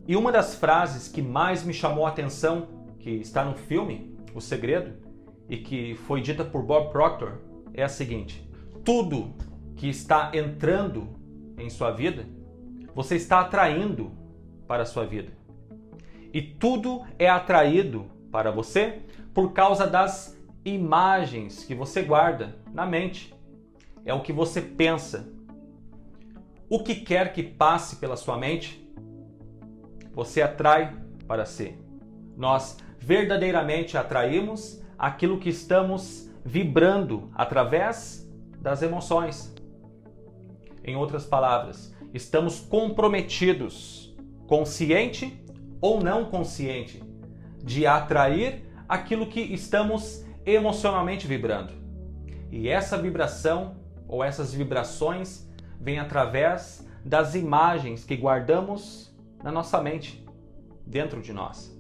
E uma das frases que mais me chamou a atenção, que está no filme O Segredo, e que foi dita por Bob Proctor, é a seguinte: tudo que está entrando em sua vida, você está atraindo para a sua vida. E tudo é atraído para você por causa das imagens que você guarda na mente. É o que você pensa. O que quer que passe pela sua mente, você atrai para si. Nós verdadeiramente atraímos aquilo que estamos vibrando através das emoções. Em outras palavras, estamos comprometidos, consciente ou não consciente, de atrair aquilo que estamos emocionalmente vibrando. E essa vibração ou essas vibrações vêm através das imagens que guardamos na nossa mente, dentro de nós.